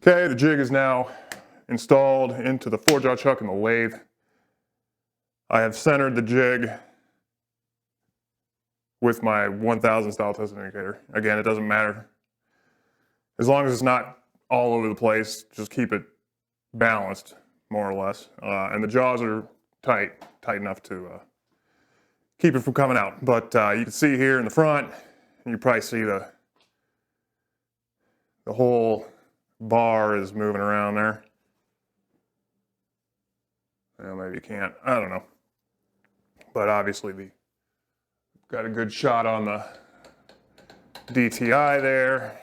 Okay, the jig is now installed into the 4-jaw chuck and the lathe. I have centered the jig with my 1000 style test indicator. Again, it doesn't matter. As long as it's not all over the place, just keep it balanced, more or less. And the jaws are tight enough to keep it from coming out. But you can see here in the front, you probably see the whole bar is moving around there. Well, maybe you can't. I don't know. But obviously, we got a good shot on the DTI there.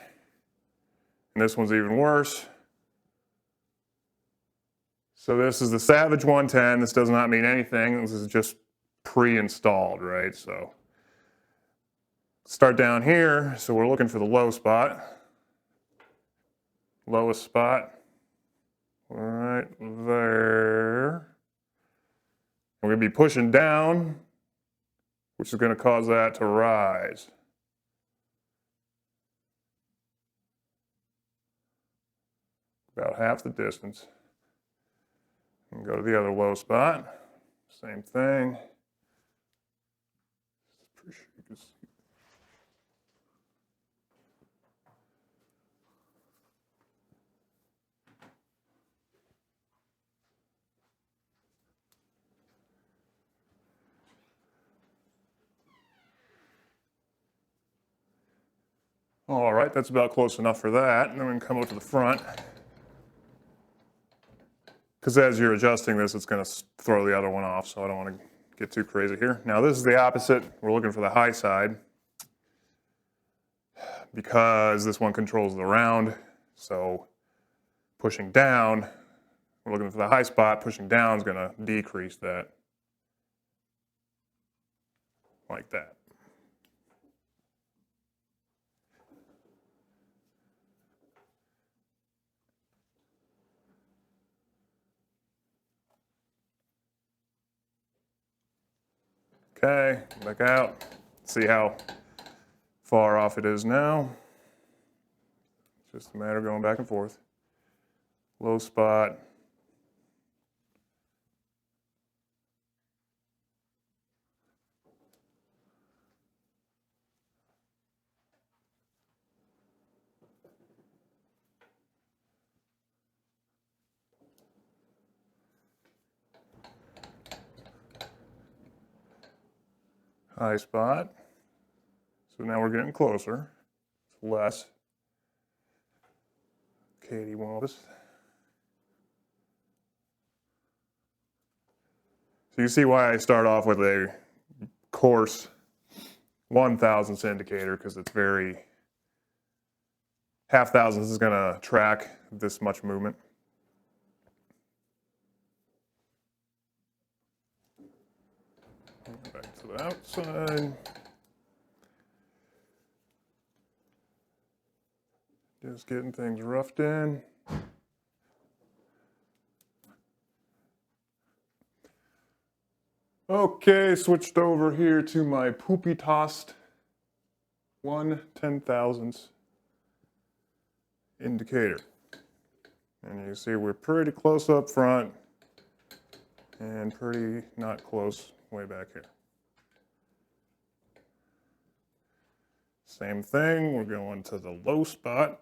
And this one's even worse. So this is the Savage 110. This does not mean anything. This is just pre-installed, right? So start down here. So we're looking for the low spot. Lowest spot. Right there. And we're going to be pushing down, which is going to cause that to rise. About half the distance. And go to the other low spot. Same thing. Pretty sure you can see. All right, that's about close enough for that. And then we can come up to the front. Because as you're adjusting this, it's going to throw the other one off, so I don't want to get too crazy here. Now this is the opposite. We're looking for the high side because this one controls the round. So pushing down, we're looking for the high spot. Pushing down is going to decrease that like that. Okay, back out. See how far off it is now. It's just a matter of going back and forth. Low spot. High spot. So now we're getting closer. It's less. Katie wants. So you see why I start off with a coarse 1/1000 indicator, because it's very, half thousandths is going to track this much movement. Back to the outside. Just getting things roughed in. Okay, switched over here to my poopy tossed 1/10,000 indicator. And you see we're pretty close up front and pretty not close way back here. Same thing, we're going to the low spot.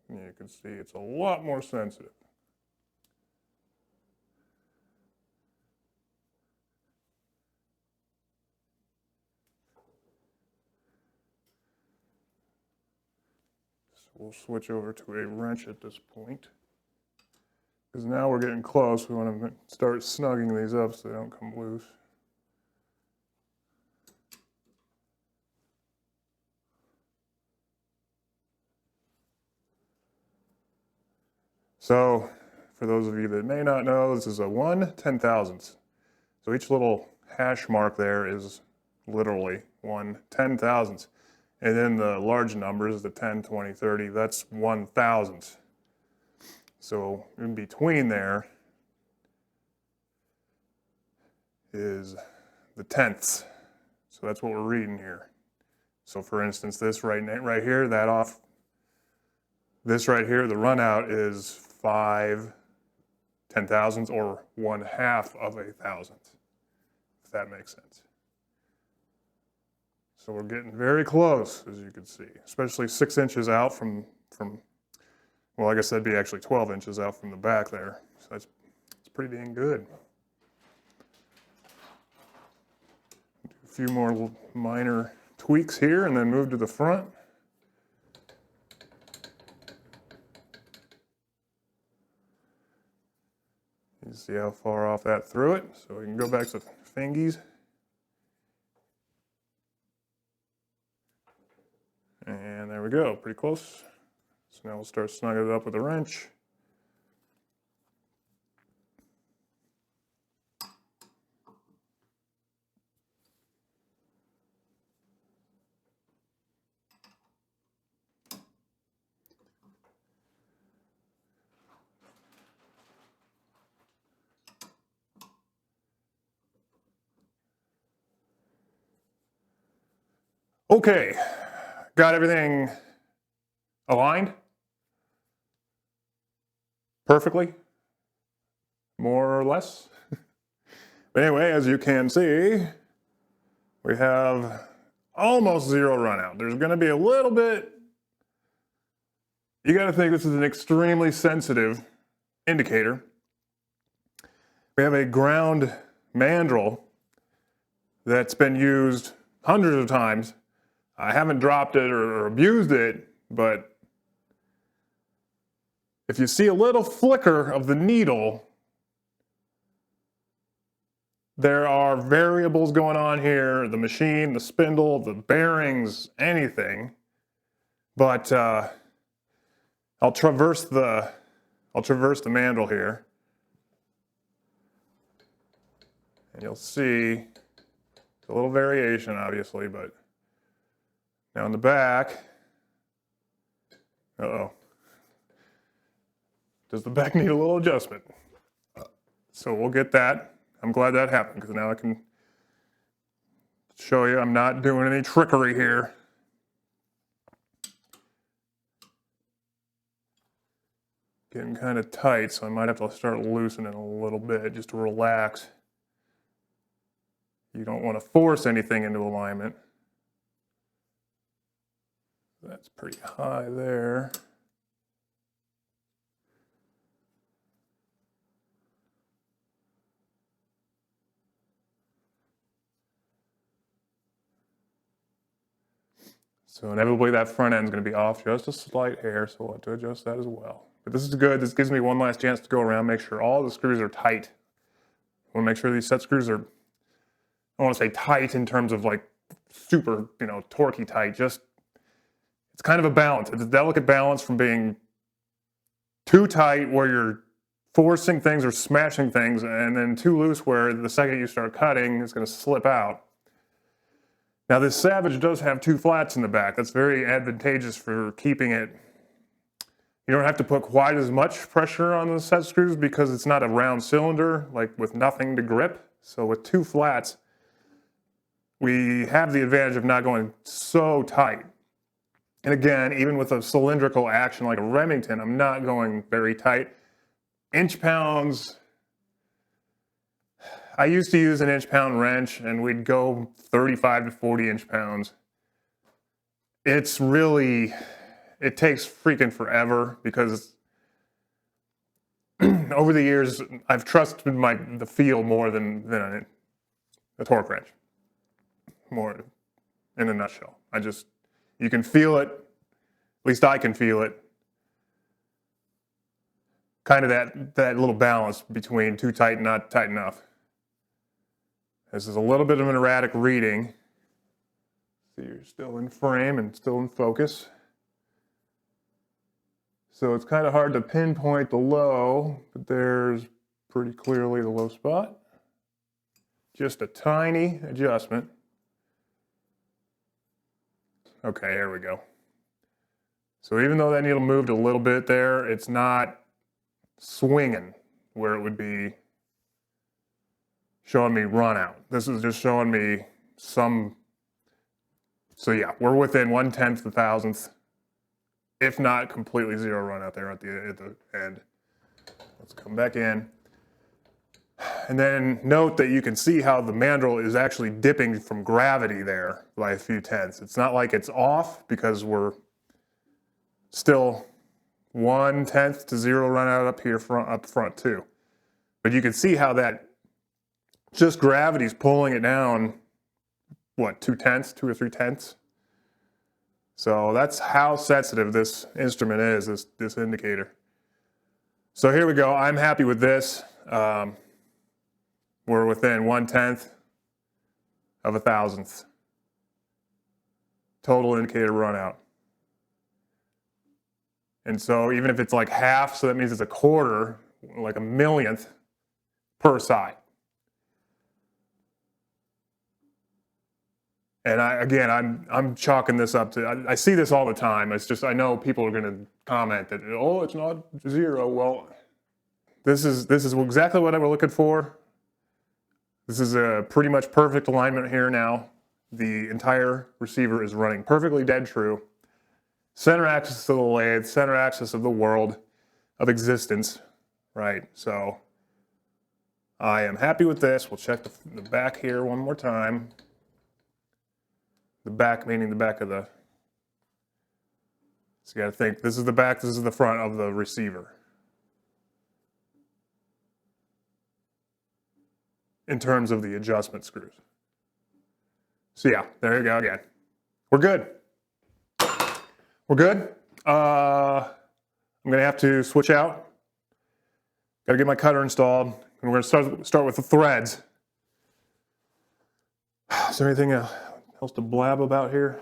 And you can see it's a lot more sensitive. So we'll switch over to a wrench at this point, because now we're getting close. We want to start snugging these up so they don't come loose. So, for those of you that may not know, this is a 1/10,000. So each little hash mark there is literally 1/10,000. And then the large numbers, the 10, 20, 30, that's 1,000. So in between there is the tenths. So that's what we're reading here. So for instance, this right here, that off, this right here, the run out is 5 10,000ths or 1/2 of a thousandth, if that makes sense. So we're getting very close, as you can see, especially 6 inches out from well, I guess that'd be actually 12 inches out from the back there. So that's pretty dang good. Do a few more minor tweaks here and then move to the front. You see how far off that threw it? So we can go back to fingies. And there we go, pretty close. So now we'll start snugging it up with a wrench. Okay, got everything aligned perfectly, more or less. But anyway, as you can see, we have almost 0 run out. There's going to be a little bit. You got to think this is an extremely sensitive indicator. We have a ground mandrel that's been used hundreds of times. I haven't dropped it or abused it, but if you see a little flicker of the needle, there are variables going on here, the machine, the spindle, the bearings, anything. But I'll traverse the mandrel here, and you'll see a little variation, obviously, but now in the back, does the back need a little adjustment? So we'll get that. I'm glad that happened because now I can show you I'm not doing any trickery here. Getting kind of tight, so I might have to start loosening a little bit just to relax. You don't want to force anything into alignment. That's pretty high there. So inevitably that front end is going to be off just a slight hair, so we'll have to adjust that as well. But this is good. This gives me one last chance to go around, make sure all the screws are tight. I want to make sure these set screws are, I don't want to say tight in terms of like super, torquey tight, just it's kind of a balance. It's a delicate balance from being too tight where you're forcing things or smashing things, and then too loose where the second you start cutting, it's going to slip out. Now this Savage does have 2 flats in the back. That's very advantageous for keeping it. You don't have to put quite as much pressure on the set screws because it's not a round cylinder, like with nothing to grip. So with 2 flats, we have the advantage of not going so tight. And again, even with a cylindrical action like a Remington, I'm not going very tight. Inch-pounds, I used to use an inch-pound wrench and we'd go 35 to 40 inch-pounds. It's really, it takes freaking forever because over the years, I've trusted the feel more than a torque wrench. More in a nutshell. You can feel it, at least I can feel it. Kind of that little balance between too tight and not tight enough. This is a little bit of an erratic reading. So you're still in frame and still in focus. So it's kind of hard to pinpoint the low, but there's pretty clearly the low spot. Just a tiny adjustment. Okay, here we go. So even though that needle moved a little bit there, it's not swinging where it would be showing me run out. This is just showing me some So yeah, we're within 1/10 the thousandth, if not completely zero run out there at the end. Let's come back in. And then note that you can see how the mandrel is actually dipping from gravity there by a few tenths. It's not like it's off because we're still 1/10 to zero run out up here up front too. But you can see how that just gravity's pulling it down, what, 2/10, 2 or 3/10? So that's how sensitive this instrument is, this indicator. So here we go. I'm happy with this. We're within 1/10 of a thousandth. Total indicator run out. And so even if it's like half, so that means it's a quarter, like a millionth per side. And I'm chalking this up to, I see this all the time. It's just, I know people are going to comment that, oh, it's not zero. Well, this is exactly what I was looking for. This is a pretty much perfect alignment here now. The entire receiver is running perfectly dead true. Center axis of the lathe, center axis of the world of existence, right? So I am happy with this. We'll check the back here one more time. The back meaning the back of the, so you got to think, this is the back, this is the front of the receiver. In terms of the adjustment screws. So yeah, there you go again. We're good. We're good. I'm gonna have to switch out. Gotta get my cutter installed. And we're gonna start with the threads. Is there anything else to blab about here?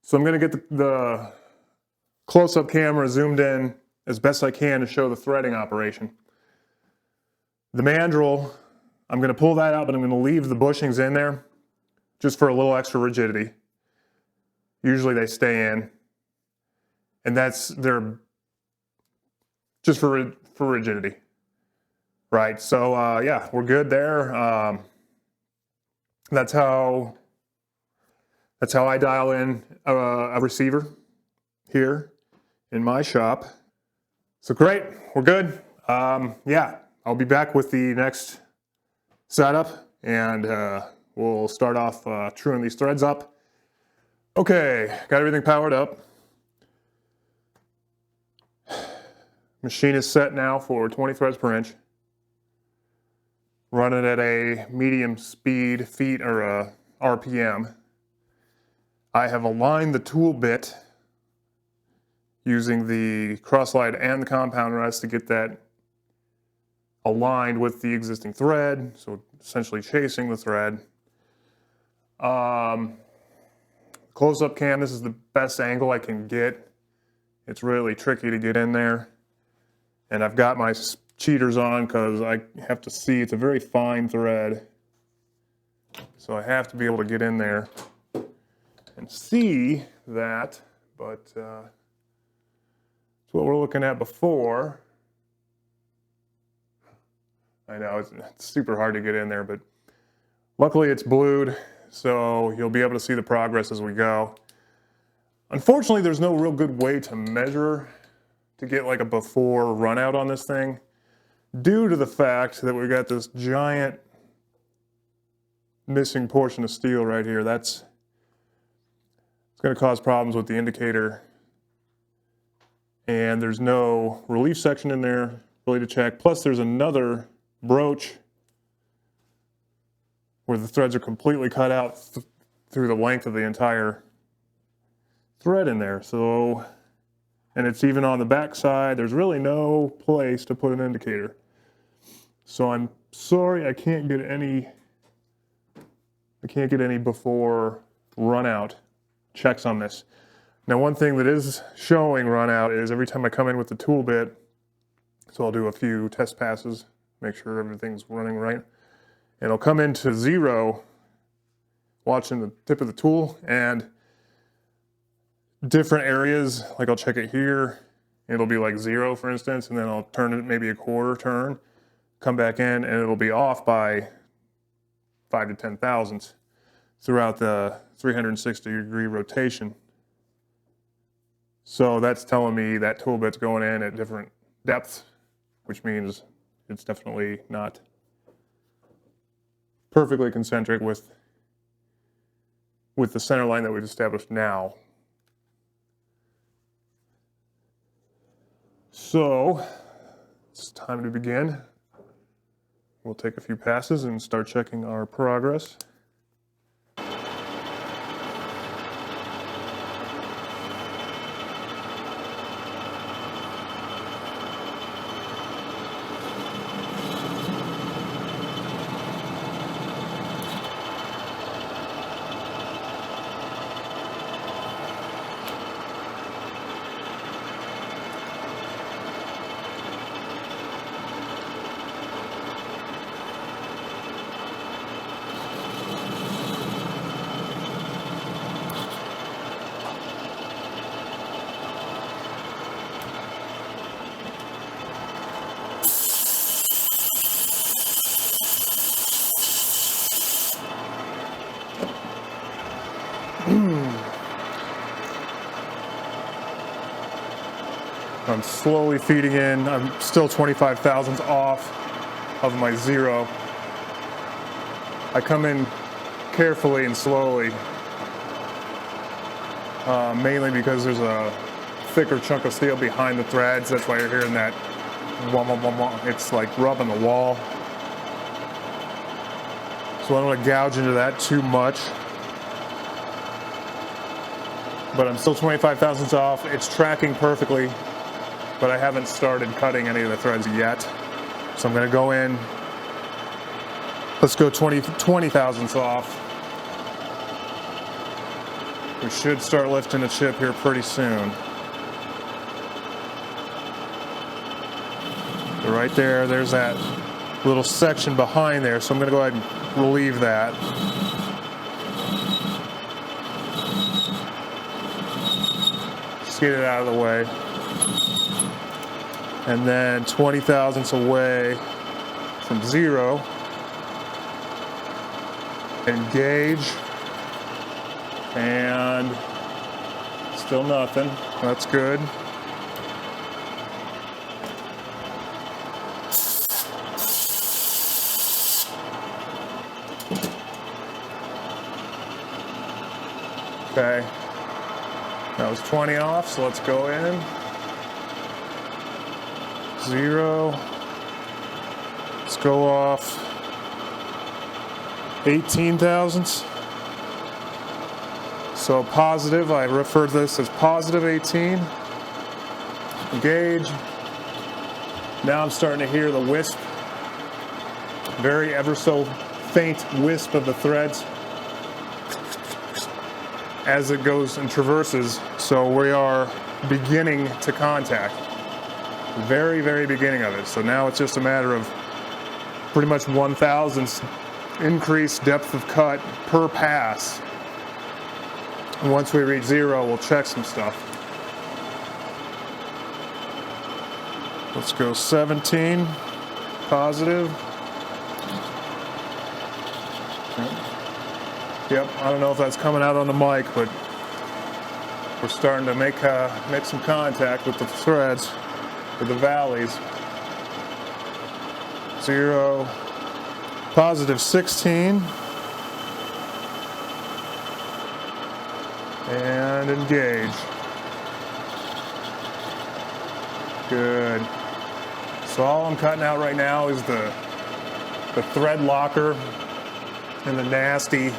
So I'm gonna get the close-up camera zoomed in as best I can to show the threading operation. The mandrel, I'm going to pull that out, but I'm going to leave the bushings in there just for a little extra rigidity. Usually they stay in, and they're just for rigidity, right? So yeah, we're good there. That's how I dial in a receiver here in my shop. So great, we're good. Yeah, I'll be back with the next setup, and we'll start off truing these threads up. Okay, got everything powered up. Machine is set now for 20 threads per inch. Running at a medium speed feet or RPM. I have aligned the tool bit using the cross slide and the compound rest to get that aligned with the existing thread, so essentially chasing the thread. Close-up cam, this is the best angle I can get. It's really tricky to get in there. And I've got my cheaters on because I have to see, it's a very fine thread. So I have to be able to get in there and see that, but it's what we're looking at before. I know it's super hard to get in there, but luckily it's blued, so you'll be able to see the progress as we go. Unfortunately, there's no real good way to measure to get like a before run out on this thing, due to the fact that we've got this giant missing portion of steel right here. It's going to cause problems with the indicator, and there's no relief section in there really to check. Plus there's another broach where the threads are completely cut out through the length of the entire thread in there. So, and it's even on the back side. There's really no place to put an indicator. So I'm sorry I can't get any before run out checks on this. Now one thing that is showing run out is every time I come in with the tool bit, so I'll do a few test passes, make sure everything's running right. And I'll come into zero, watching the tip of the tool, and different areas, like I'll check it here, it'll be like 0 for instance, and then I'll turn it maybe a quarter turn, come back in, and it'll be off by 5 to 10 thousandths throughout the 360-degree rotation. So that's telling me that tool bit's going in at different depths, which means it's definitely not perfectly concentric with the center line that we've established now. So it's time to begin. We'll take a few passes and start checking our progress. I'm slowly feeding in. I'm still 25 thousandths off of my zero. I come in carefully and slowly, mainly because there's a thicker chunk of steel behind the threads. That's why you're hearing that wah, wah, wah, wah. It's like rubbing the wall. So I don't want to gouge into that too much. But I'm still 25 thousandths off. It's tracking perfectly, but I haven't started cutting any of the threads yet. So I'm going to go in. Let's go 20 thousandths off. We should start lifting the chip here pretty soon. So right there, there's that little section behind there. So I'm going to go ahead and relieve that. Just get it out of the way. And then 20 thousandths away from zero. Engage. And still nothing. That's good. Okay. That was 20 off, so let's go in. Zero. Let's go off 18 thousandths. So positive, I refer to this as positive 18. Engage. Now I'm starting to hear the wisp. Very ever so faint wisp of the threads as it goes and traverses. So we are beginning to contact. Very, very beginning of it. So now it's just a matter of pretty much 1/1000th increased depth of cut per pass. And once we reach zero, we'll check some stuff. Let's go 17, positive. Yep, I don't know if that's coming out on the mic, but we're starting to make some contact with the threads, with the valleys. Zero, positive 16. And engage. Good. So all I'm cutting out right now is the thread locker and the nasty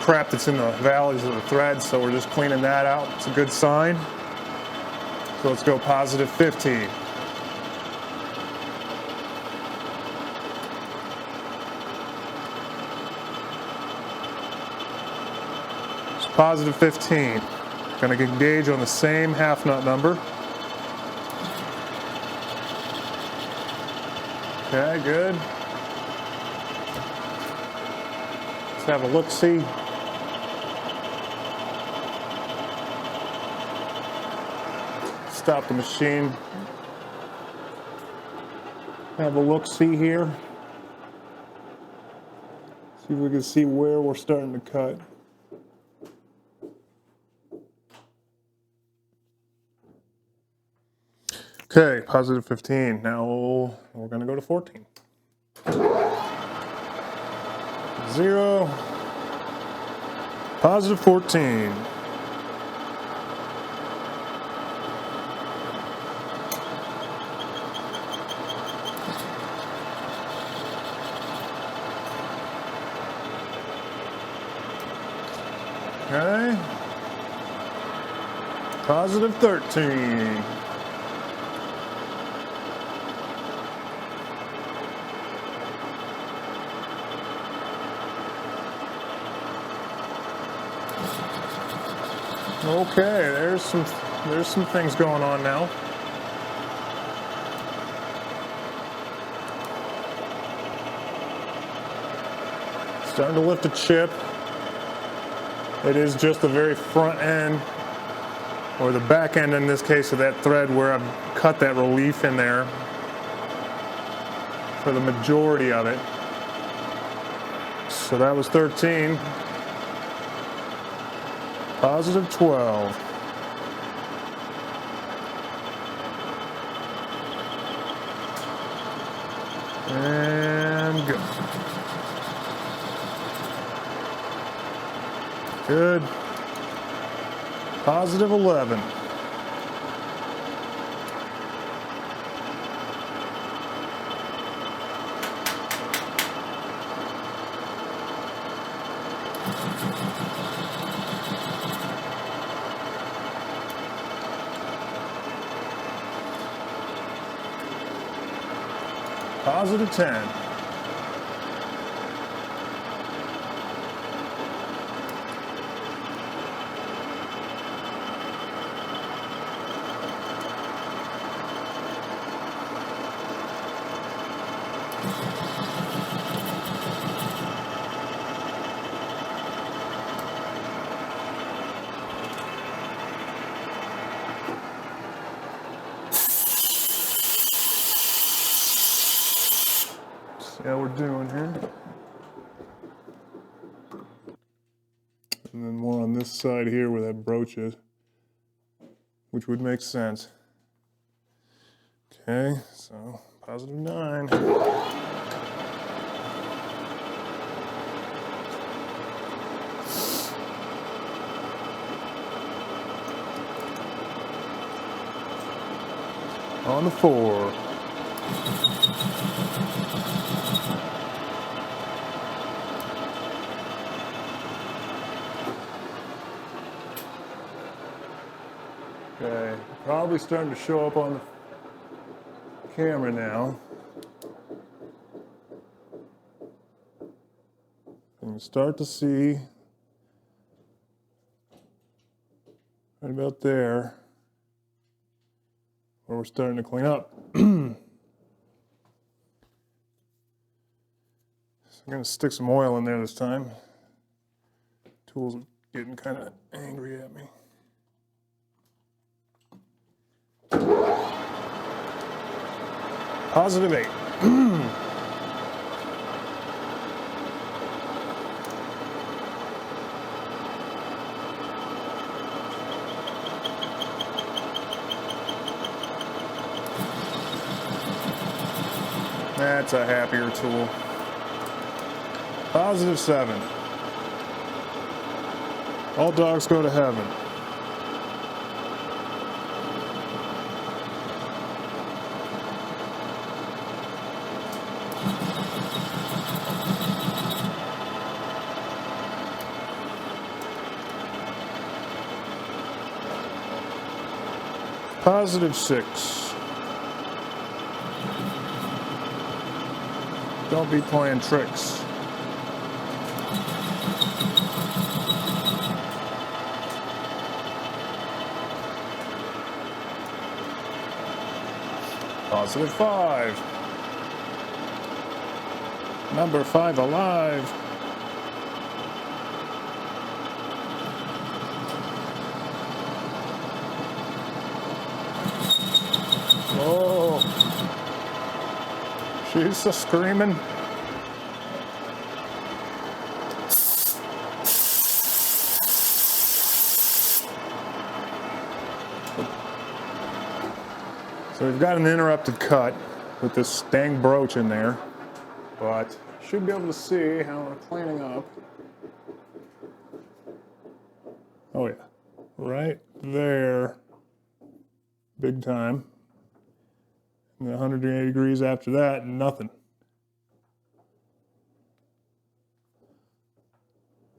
crap that's in the valleys of the threads. So we're just cleaning that out. It's a good sign. So let's go positive 15. Positive 15. Going to engage on the same half nut number. Okay, good. Let's have a look-see. Stop the machine. Have a look-see here. See if we can see where we're starting to cut. Okay, positive 15. Now we're going to go to 14. 0, positive 14. Okay, positive 13. Okay, there's some things going on now. Starting to lift a chip. It is just the very front end, or the back end in this case, of that thread where I've cut that relief in there for the majority of it. So that was 13. Positive 12. And go. Good. Positive 11. Positive 10. See how we're doing here. And then more on this side here where that brooch is, which would make sense. Okay, so positive 9. On the 4. Okay, probably starting to show up on the camera now. You can start to see right about there where we're starting to clean up. So I'm going to stick some oil in there this time. Tools are getting kind of angry at me. Positive 8. That's a happier tool. Positive 7. All dogs go to heaven. Positive 6. Don't be playing tricks. Positive 5. Number 5 alive. Oh, she's screaming. So we've got an interrupted cut with this dang broach in there, but should be able to see how we're cleaning up. Oh yeah, right there, big time. And 180 degrees after that, nothing.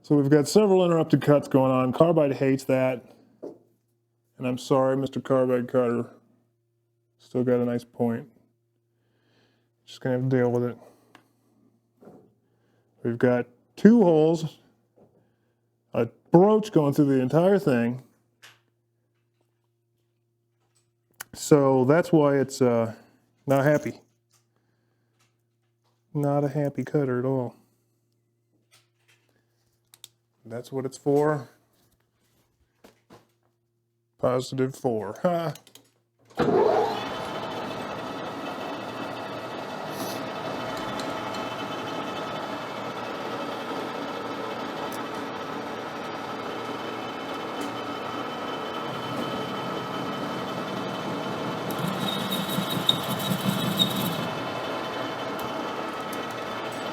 So we've got several interrupted cuts going on. Carbide hates that. And I'm sorry, Mr. Carbide Cutter. Still got a nice point. Just gonna have to deal with it. We've got 2 holes, a broach going through the entire thing. So that's why it's not happy. Not a happy cutter at all. That's what it's for. +4. Ha!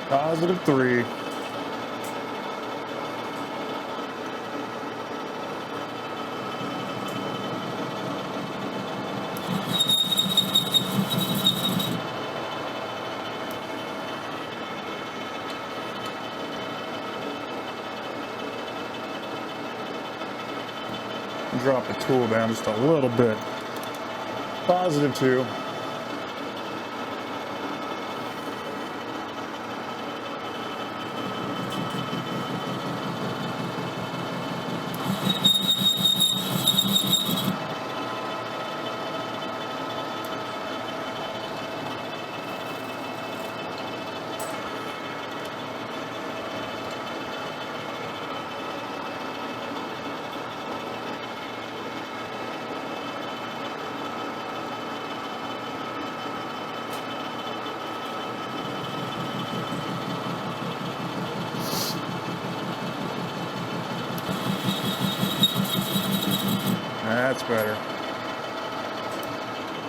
+3. Drop the tool down just a little bit. +2. That's better.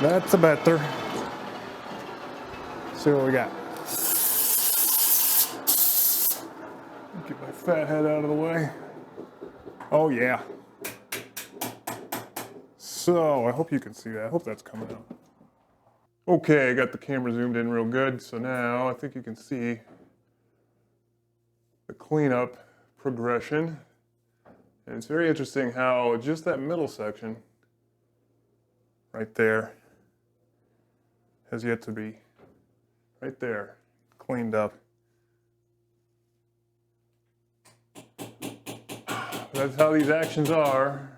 That's a better. Let's see what we got. Get my fat head out of the way. Oh yeah. So I hope you can see that. I hope that's coming out. Okay, I got the camera zoomed in real good. So now I think you can see the cleanup progression. And it's very interesting how just that middle section right there has yet to be right there cleaned up. That's how these actions are.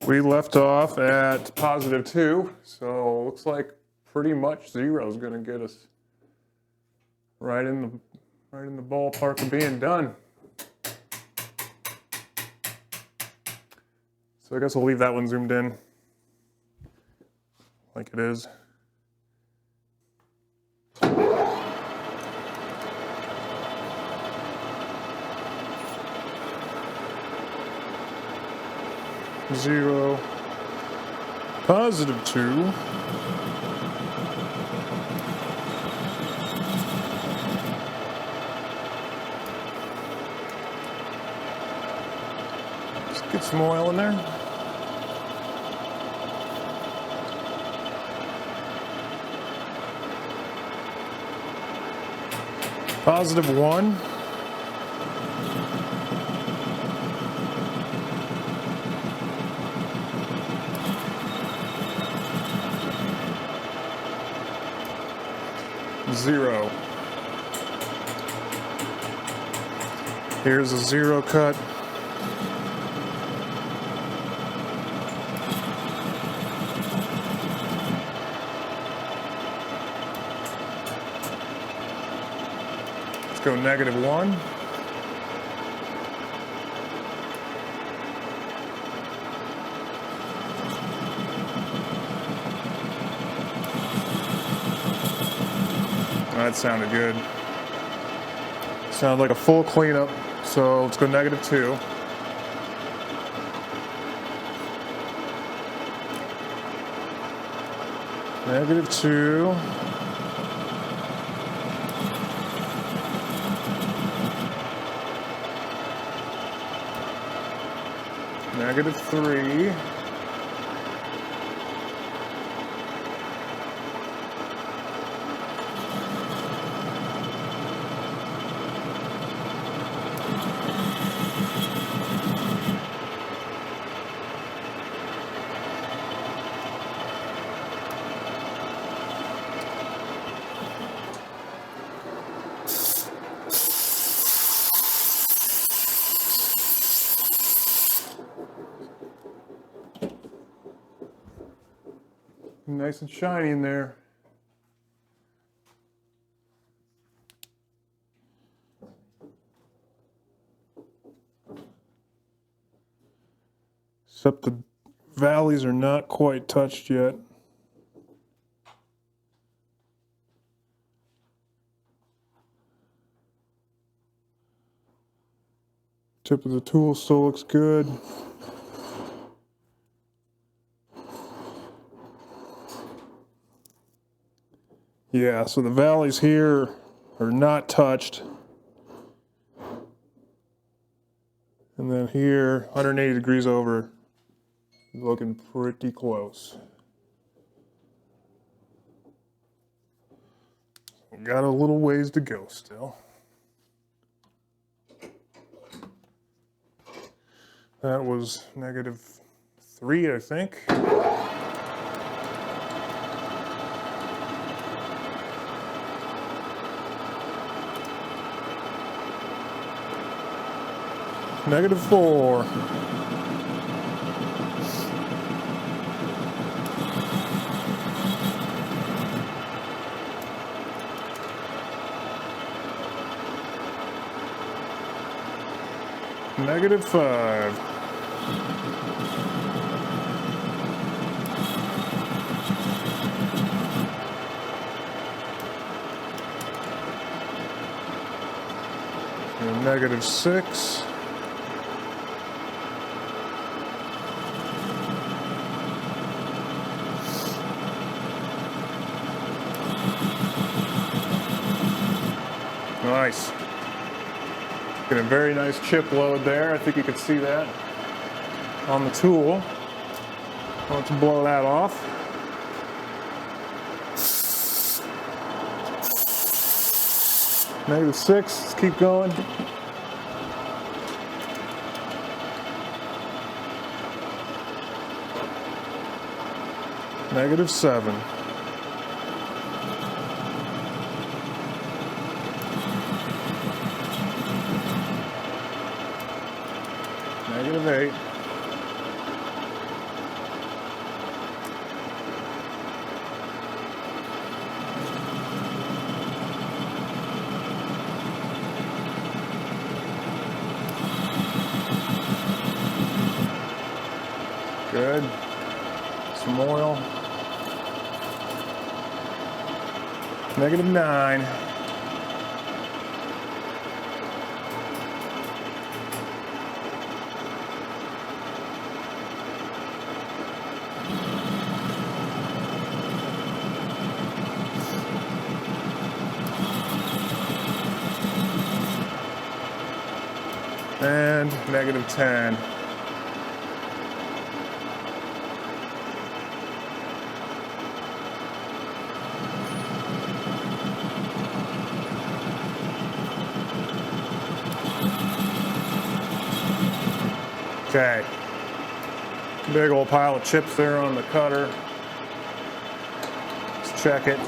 We left off at +2, so looks like pretty much 0 is going to get us right in the ballpark of being done. So I guess we'll leave that one zoomed in like it is. +0. +2. Just get some oil in there. +1. +0. Here's a 0 cut. Let's go -1. That sounded good. Sounded like a full cleanup. So let's go -2. -2. -3. Nice and shiny in there. Except the valleys are not quite touched yet. Tip of the tool still looks good. Yeah, so the valleys here are not touched. And then here, 180 degrees over, looking pretty close. Got a little ways to go still. That was -3, I think. -4. -5. And -6. Nice. Get a very nice chip load there. I think you can see that on the tool. Let's blow that off. -6, let's keep going. -7. -8. Good. Some oil. -9. And -10. Okay. Big old pile of chips there on the cutter. Let's check it.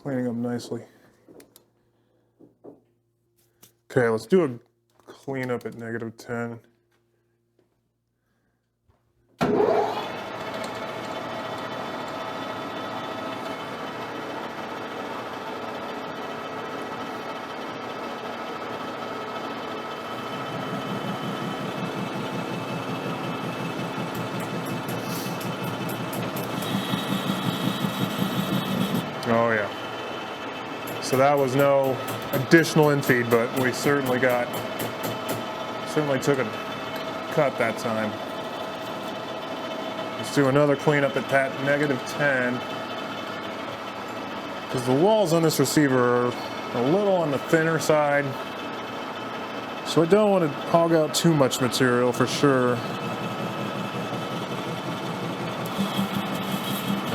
Cleaning up nicely. Okay, let's do a cleanup at -10. Oh yeah. So that was no additional infeed, but we certainly took a cut that time. Let's do another cleanup at that -10. Because the walls on this receiver are a little on the thinner side. So I don't want to hog out too much material for sure.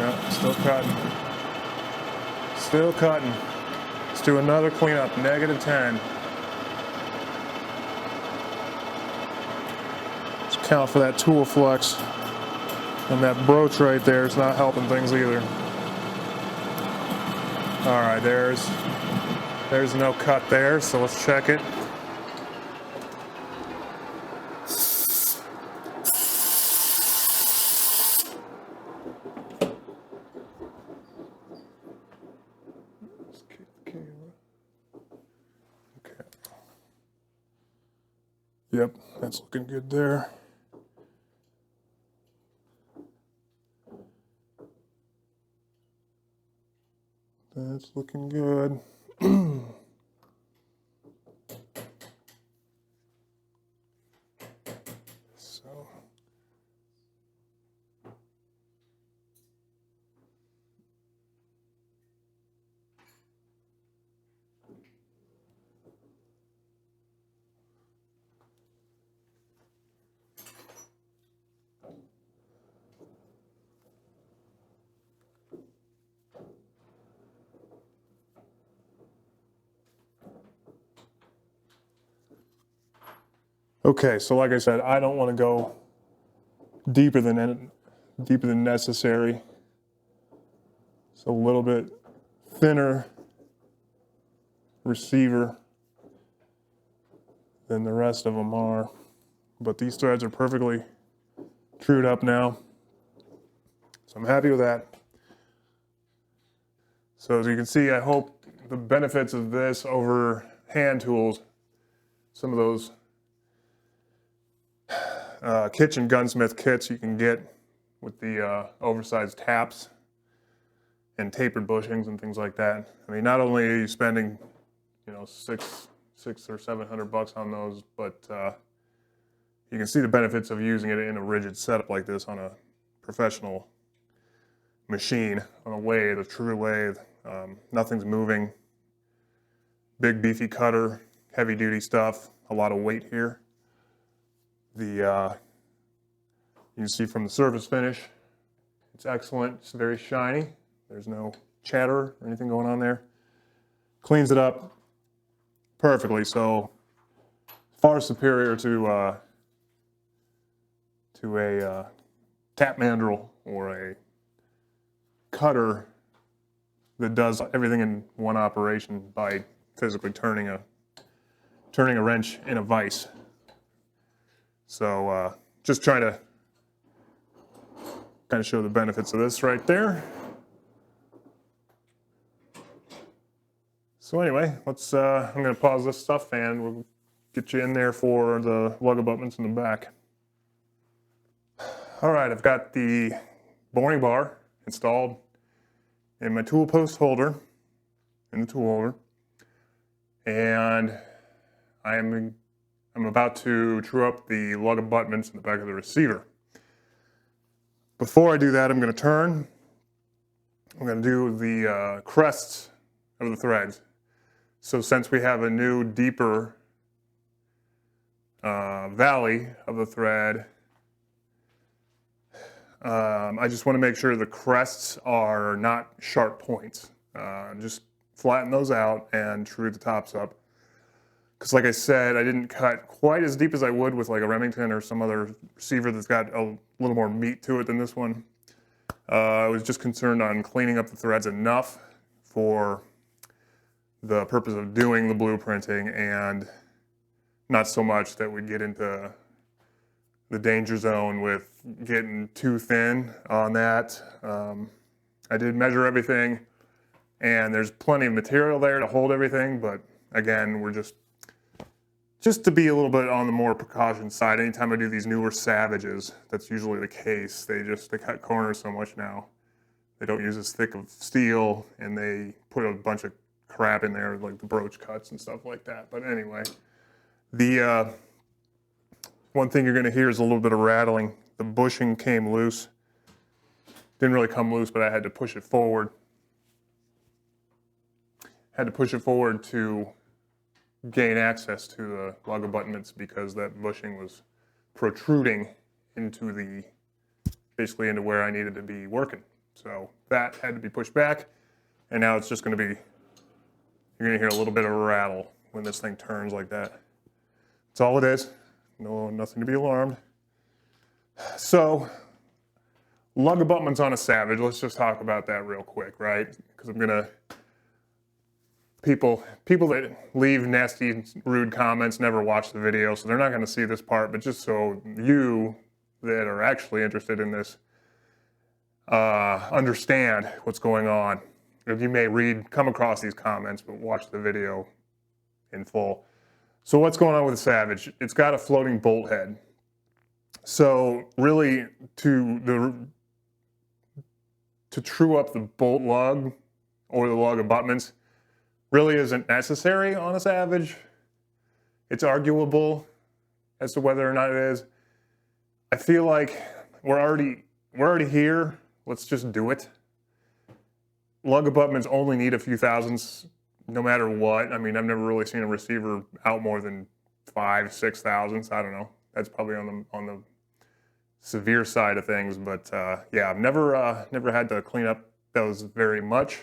Yeah, still cutting. Still cutting. Let's do another cleanup, -10. Let's count for that tool flex. And that broach right there is not helping things either. All right, there's no cut there, so let's check it. Okay. Yep, that's looking good there. That's looking good. So. Okay, so like I said, I don't want to go deeper than necessary. It's a little bit thinner receiver than the rest of them are, but these threads are perfectly trued up now, so I'm happy with that. So as you can see, I hope the benefits of this over hand tools, some of those kitchen gunsmith kits you can get with the oversized taps and tapered bushings and things like that. I mean, not only are you spending, you know, $600 or $700 on those, but you can see the benefits of using it in a rigid setup like this on a professional machine, on a lathe, a true lathe. Nothing's moving. Big beefy cutter, heavy duty stuff, a lot of weight here. You can see from the surface finish, it's excellent. It's very shiny. There's no chatter or anything going on there. Cleans it up perfectly, so far superior to a tap mandrel or a cutter that does everything in one operation by physically turning a wrench in a vise. So just trying to kind of show the benefits of this right there. So anyway, let's I'm going to pause this stuff and we'll get you in there for the lug abutments in the back. All right, I've got the boring bar installed in my tool post holder, in the tool holder, and I'm about to true up the lug abutments in the back of the receiver. Before I do that, I'm going to do the crests of the threads. So since we have a new, deeper valley of the thread, I just want to make sure the crests are not sharp points. Just flatten those out and true the tops up. Because like I said, I didn't cut quite as deep as I would with like a Remington or some other receiver that's got a little more meat to it than this one. I was just concerned on cleaning up the threads enough for the purpose of doing the blueprinting, and not so much that we get into the danger zone with getting too thin on that. I did measure everything, and there's plenty of material there to hold everything, but again, we're just to be a little bit on the more precaution side. Anytime I do these newer Savages, that's usually the case. They cut corners so much now. They don't use as thick of steel, and they put a bunch of crap in there, like the broach cuts and stuff like that. But anyway, the one thing you're going to hear is a little bit of rattling. The bushing came loose. Didn't really come loose, but I had to push it forward. Had to push it forward to gain access to the lug abutments because that bushing was protruding into the, basically into where I needed to be working. So that had to be pushed back, and now it's just going to be, you're going to hear a little bit of a rattle when this thing turns like that. That's all it is. No, nothing to be alarmed. So, lug abutments on a Savage, let's just talk about that real quick, right? Because I'm going to, people that leave nasty, rude comments never watch the video, so they're not going to see this part, but just so you that are actually interested in this understand what's going on. You may come across these comments, but watch the video in full. So what's going on with the Savage? It's got a floating bolt head. So really, to true up the bolt lug or the lug abutments really isn't necessary on a Savage. It's arguable as to whether or not it is. I feel like we're already here. Let's just do it. Lug abutments only need a few thousandths, no matter what. I mean, I've never really seen a receiver out more than 5, 6 thousandths. I don't know. That's probably on the severe side of things, but yeah, I've never had to clean up those very much.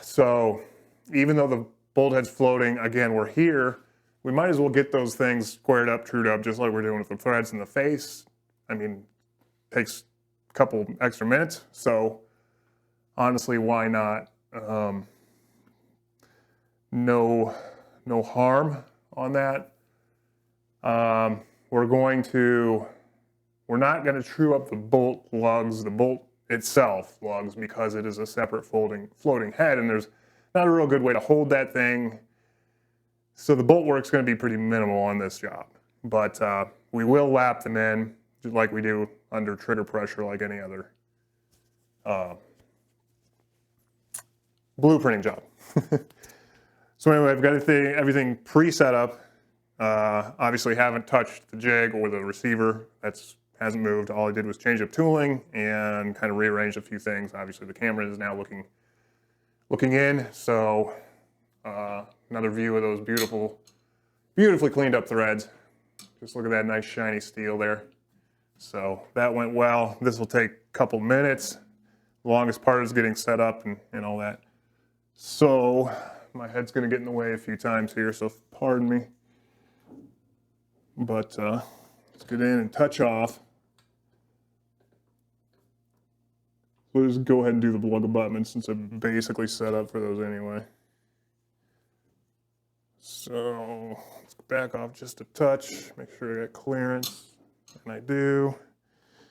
So even though the bolt head's floating, again, we're here. We might as well get those things squared up, trued up, just like we're doing with the threads in the face. I mean, it takes a couple extra minutes, so honestly, why not? No harm on that. We're not going to true up the bolt lugs, the bolt itself lugs, because it is a separate floating head, and there's not a real good way to hold that thing. So the bolt work's going to be pretty minimal on this job. But we will lap them in, just like we do under trigger pressure, like any other blueprinting job. So anyway, I've got everything pre-set up. Obviously haven't touched the jig or the receiver. Hasn't moved. All I did was change up tooling and kind of rearrange a few things. Obviously the camera is now looking in, so another view of those beautifully cleaned up threads. Just look at that nice shiny steel there. So that went well. This will take a couple minutes. The longest part is getting set up and all that. So my head's going to get in the way a few times here, so pardon me. But let's get in and touch off. We'll just go ahead and do the lug abutments since I'm basically set up for those anyway. So let's back off just a touch, make sure I got clearance, and I do.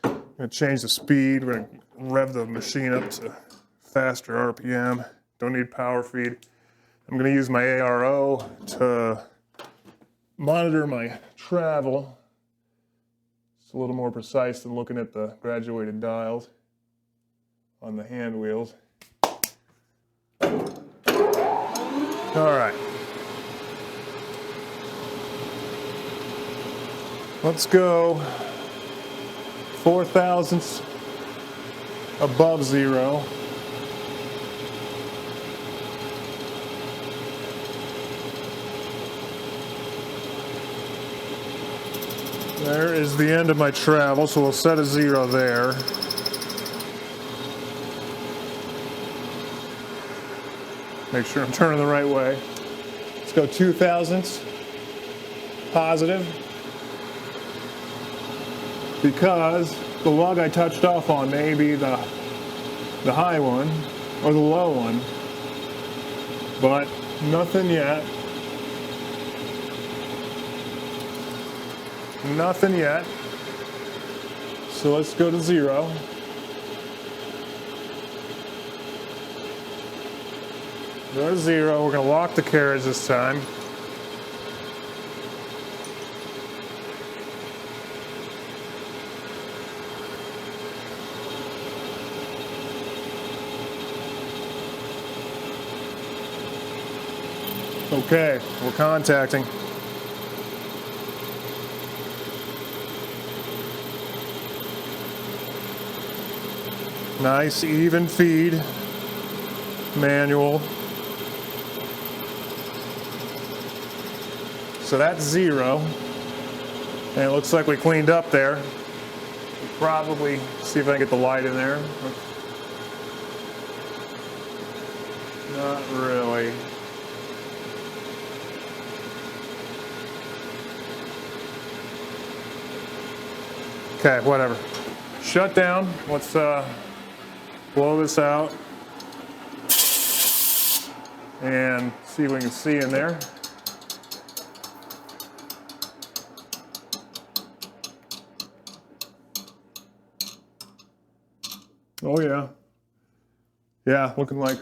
I'm going to change the speed. We're going to rev the machine up to faster RPM. Don't need power feed. I'm going to use my ARO to monitor my travel. It's a little more precise than looking at the graduated dials on the hand wheels. All right. Let's go 4 thousandths above 0. There is the end of my travel, so we'll set a 0 there. Make sure I'm turning the right way. Let's go 2 thousandths positive, because the lug I touched off on may be the high one or the low one, but nothing yet. Nothing yet. So let's go to 0. Go to 0. We're going to lock the carriage this time. Okay, we're contacting. Nice even feed, manual. So that's 0. And it looks like we cleaned up there. Probably see if I can get the light in there. Not really. Okay, whatever. Shut down. Let's blow this out and see what we can see in there. Oh yeah. Yeah, looking like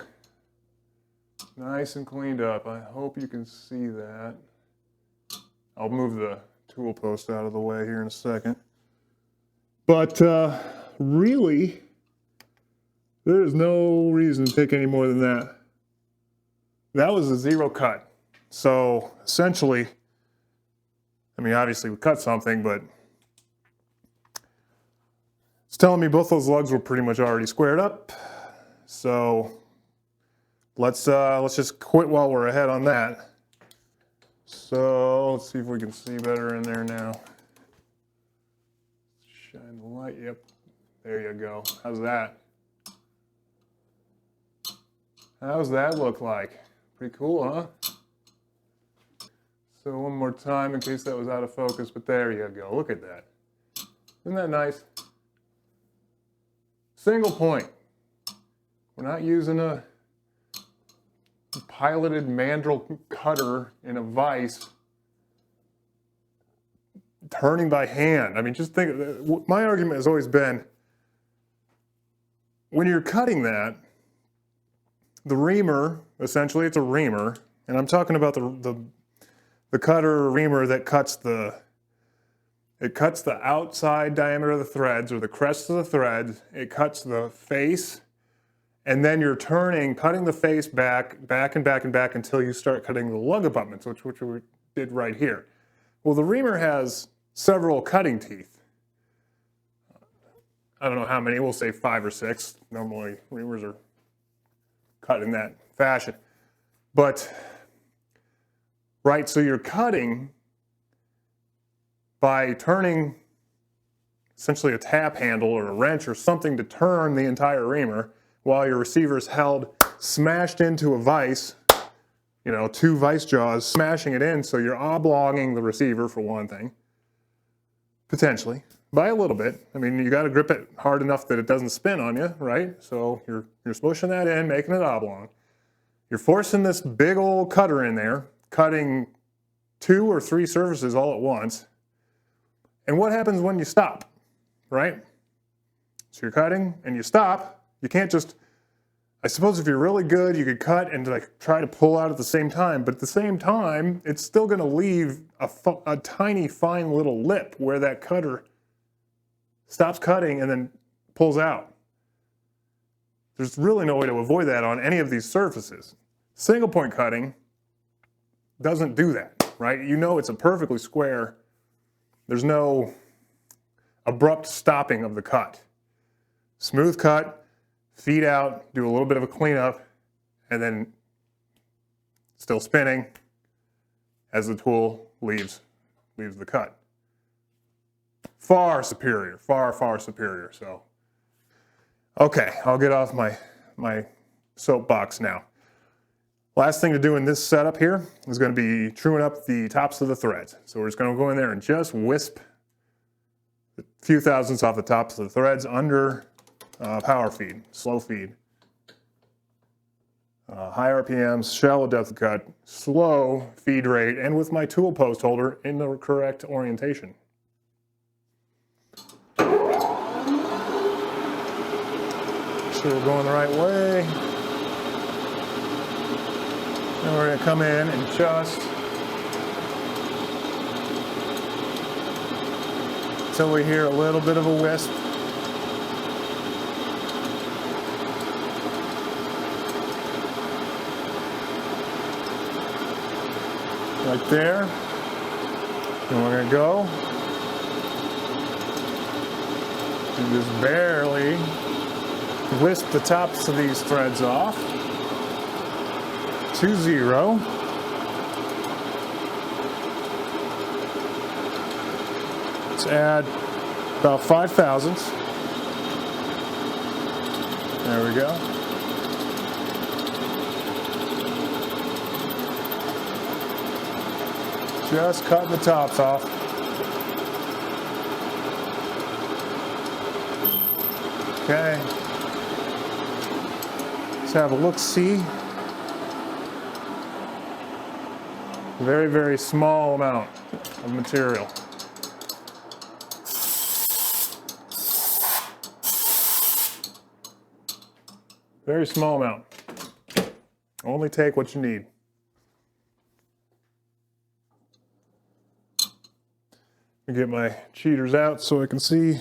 nice and cleaned up. I hope you can see that. I'll move the tool post out of the way here in a second. But really, there is no reason to take any more than that. That was a 0 cut. So essentially, I mean, obviously we cut something, but it's telling me both those lugs were pretty much already squared up. So let's just quit while we're ahead on that. So let's see if we can see better in there now. Shine the light, yep. There you go. How's that? How's that look like? Pretty cool, huh? So one more time in case that was out of focus, but there you go. Look at that. Isn't that nice? Single point. We're not using a piloted mandrel cutter in a vise, turning by hand. I mean, just think, my argument has always been, when you're cutting that, the reamer, essentially it's a reamer, and I'm talking about the cutter or reamer that cuts the outside diameter of the threads, or the crest of the threads. It cuts the face, and then you're cutting the face back and back and back until you start cutting the lug abutments, which we did right here. Well, the reamer has several cutting teeth. I don't know how many, we'll say 5 or 6. Normally, reamers are cut in that fashion. But, right, so you're cutting by turning essentially a tap handle or a wrench or something to turn the entire reamer while your receiver's held, smashed into a vise, you know, 2 vise jaws, smashing it in, so you're oblonging the receiver for one thing, potentially, by a little bit. I mean, you got to grip it hard enough that it doesn't spin on you, right? So you're smushing that in, making it oblong. You're forcing this big old cutter in there, cutting 2 or 3 surfaces all at once. And what happens when you stop, right? So you're cutting and you stop. You can't just, I suppose if you're really good, you could cut and like try to pull out at the same time, but at the same time, it's still going to leave a tiny, fine little lip where that cutter stops cutting and then pulls out. There's really no way to avoid that on any of these surfaces. Single point cutting doesn't do that, right? You know it's a perfectly square. There's no abrupt stopping of the cut. Smooth cut, feed out, do a little bit of a cleanup, and then still spinning as the tool leaves the cut. Far superior, far, far superior. So, okay, I'll get off my soapbox now. Last thing to do in this setup here is going to be truing up the tops of the threads. So we're just going to go in there and just wisp a few thousandths off the tops of the threads under power feed, slow feed. High RPMs, shallow depth of cut, slow feed rate, and with my tool post holder in the correct orientation. Sure we're going the right way. Then we're going to come in and just until we hear a little bit of a wisp. right there. And we're gonna go. And just barely wisp the tops of these threads off to 0. Let's add about 5 thousandths. There we go. Just cutting the tops off. Okay. Let's have a look-see. Very, very small amount of material. Very small amount. Only take what you need. Let me get my cheaters out so I can see.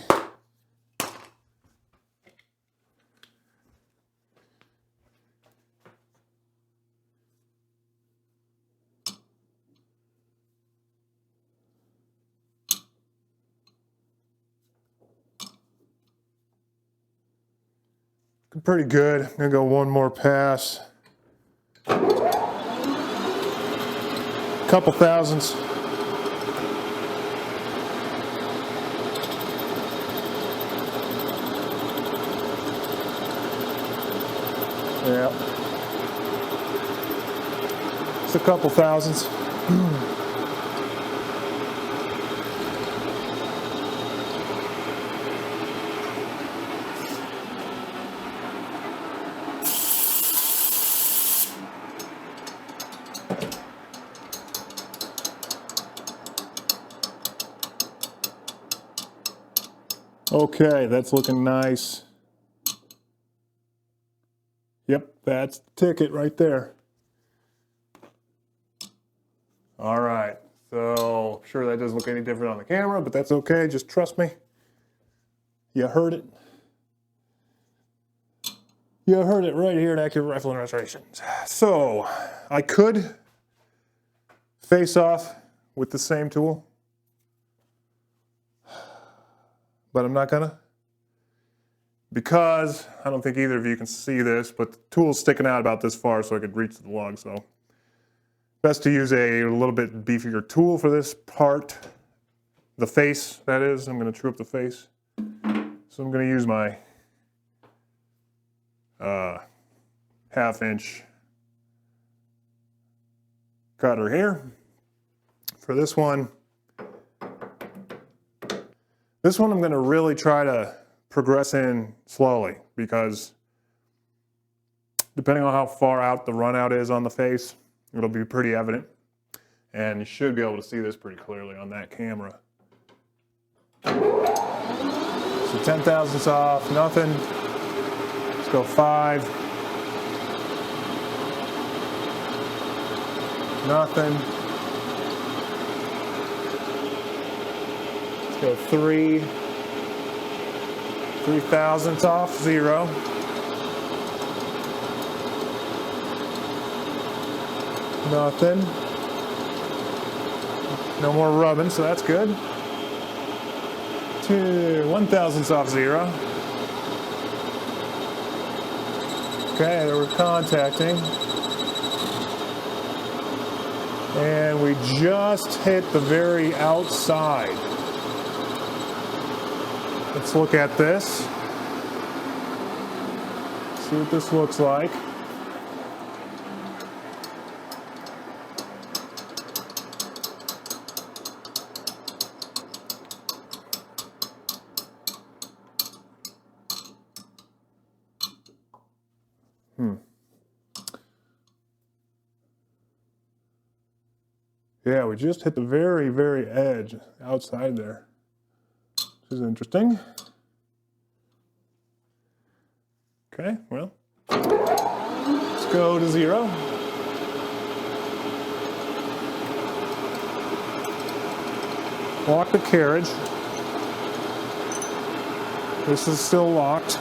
Pretty good. I'm gonna go one more pass. Couple thousandths. Yeah. Just a couple thousandths. Okay, that's looking nice. Yep, that's the ticket right there. All right, so I'm sure that doesn't look any different on the camera, but that's okay, just trust me. You heard it. You heard it right here at Accurate Rifle and Restorations. So, I could face off with the same tool, but I'm not gonna, because I don't think either of you can see this, but the tool's sticking out about this far so I could reach the log, so best to use a little bit beefier tool for this part. The face, that is. I'm gonna true up the face. So I'm gonna use my 1/2 inch cutter here. For this one, I'm going to really try to progress in slowly, because depending on how far out the run out is on the face, it'll be pretty evident. And you should be able to see this pretty clearly on that camera. So 10 thousandths off, nothing. Let's go 5. Nothing. Let's go 3. 3 thousandths off, 0. Nothing. No more rubbing, so that's good. 1 thousandths off, 0. Okay, we're contacting. And we just hit the very outside. Let's look at this. See what this looks like. Yeah, we just hit the very, very edge outside there, which is interesting. Okay, well, let's go to 0. Lock the carriage. This is still locked.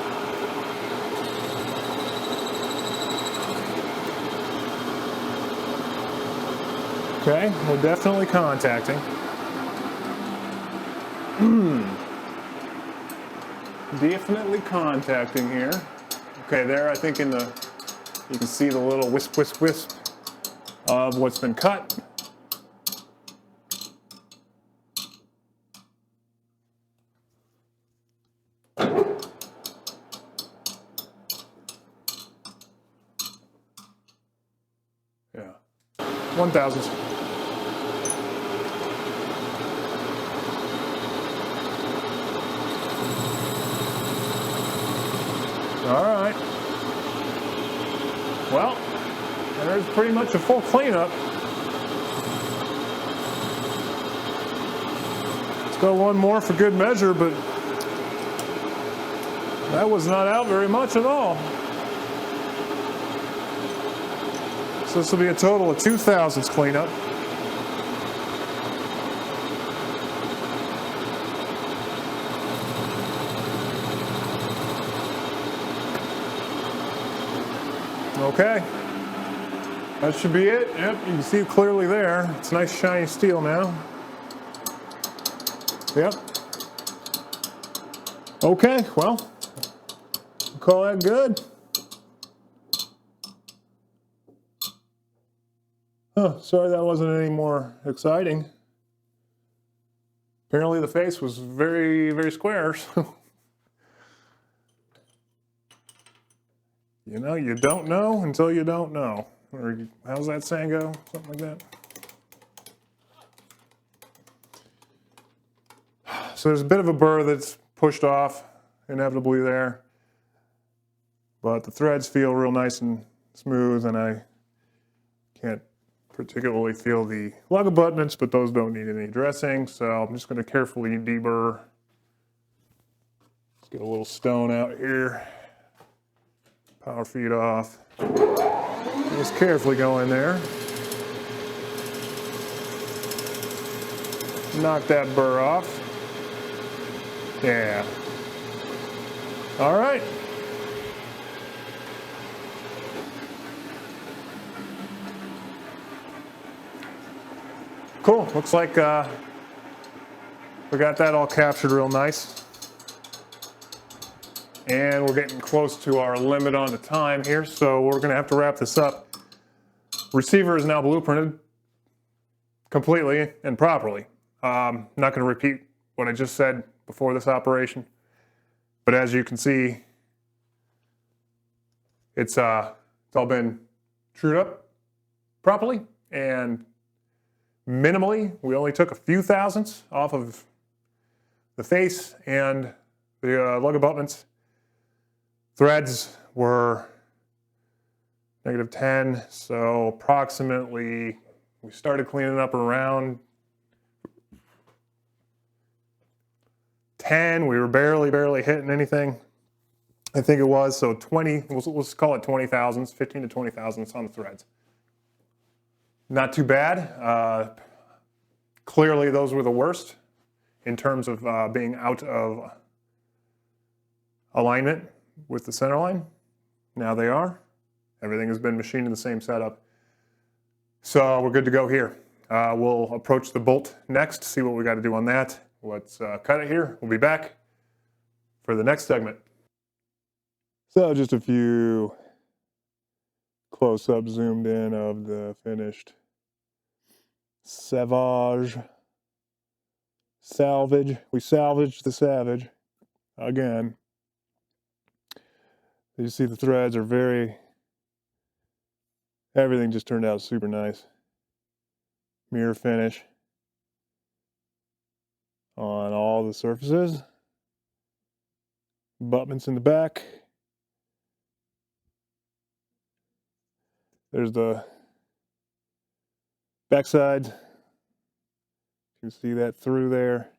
Okay, we're definitely contacting. Definitely contacting here. Okay, there I think you can see the little wisp, wisp, wisp of what's been cut. Yeah, 1,000. All right. Well, there's pretty much a full cleanup. Let's go one more for good measure, but that was not out very much at all. So this will be a total of 2,000s cleanup. Okay, that should be it. Yep, you can see it clearly there. It's nice shiny steel now. Yep. Okay, well, we'll call that good. Oh, sorry that wasn't any more exciting. Apparently the face was very, very square. So. You know, you don't know until you don't know. Or how's that saying go? Something like that. So there's a bit of a burr that's pushed off, inevitably there. But the threads feel real nice and smooth, and I can't particularly feel the lug abutments, but those don't need any dressing. So I'm just going to carefully deburr. Let's get a little stone out here. Power feed off. Just carefully go in there. Knock that burr off. Yeah. All right. Cool. Looks like we got that all captured real nice. And we're getting close to our limit on the time here, so we're going to have to wrap this up. Receiver is now blueprinted completely and properly. I'm not going to repeat what I just said before this operation, but as you can see, it's all been trued up properly and minimally. We only took a few thousandths off of the face and the lug abutments. Threads were -10, so approximately we started cleaning up around 10. We were barely hitting anything, I think it was. So 20, let's call it 20,000s, 15 to 20,000s on the threads. Not too bad. Clearly those were the worst in terms of being out of alignment with the center line. Now they are. Everything has been machined in the same setup. So we're good to go here. We'll approach the bolt next, see what we got to do on that. Let's cut it here. We'll be back for the next segment. So just a few close-up zoomed in of the finished Salvage. We salvaged the Savage again. You see the threads are everything just turned out super nice. Mirror finish on all the surfaces. Abutments in the back. There's the backside. You can see that through there.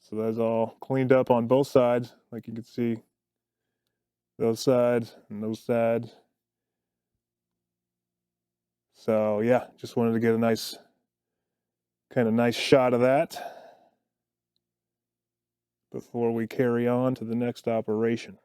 So that's all cleaned up on both sides, like you can see. Those sides and those sides. So yeah, just wanted to get a nice shot of that before we carry on to the next operation.